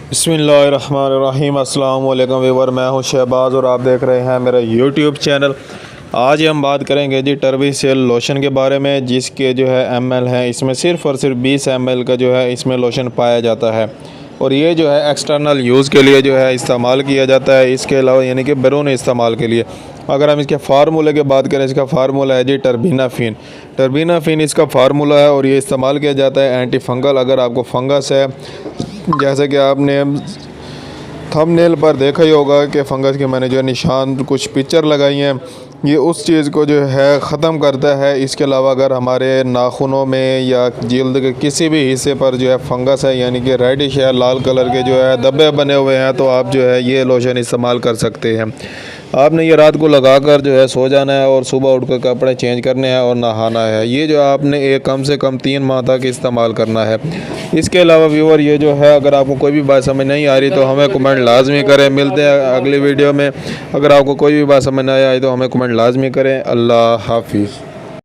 बिस्मिल्लाहिर्रहमानिर्रहीम। अस्सलाम वालेकुम व्यूअर, मैं हूं शहबाज और आप देख रहे हैं मेरा यूट्यूब चैनल। आज हम बात करेंगे जी टर्बीसेल लोशन के बारे में, जिसके जो है एमएल हैं इसमें सिर्फ़ और सिर्फ 20 एमएल का जो है इसमें लोशन पाया जाता है और ये जो है एक्सटर्नल यूज़ के लिए जो है इस्तेमाल किया जाता है। इसके अलावा यानी कि बैरून इस्तेमाल के लिए अगर हम इसके फार्मूले की बात करें, इसका फार्मूला है जी टर्बिनाफिन। टर्बिनाफिन इसका फार्मूला है और ये इस्तेमाल किया जाता है एंटी फंगल। अगर आपको फंगस है, जैसे कि आपने थंबनेल पर देखा ही होगा कि फंगस के मैंने जो है निशान कुछ पिक्चर लगाई हैं, ये उस चीज़ को जो है ख़त्म करता है। इसके अलावा अगर हमारे नाखूनों में या जल्द के किसी भी हिस्से पर जो है फंगस है यानी कि रेडिश है, लाल कलर के जो है धब्बे बने हुए हैं, तो आप जो है ये लोशन इस्तेमाल कर सकते हैं। आपने ये रात को लगाकर जो है सो जाना है और सुबह उठकर कपड़े चेंज करने हैं और नहाना है। ये जो आपने एक कम से कम 3 माह तक इस्तेमाल करना है। इसके अलावा व्यूअर ये जो है, अगर आपको कोई भी बात समझ नहीं आ रही तो हमें कमेंट लाजमी करें। मिलते हैं अगली वीडियो में। अगर आपको कोई भी बात समझ नहीं आई तो हमें कमेंट लाजमी करें। अल्लाह हाफिज़।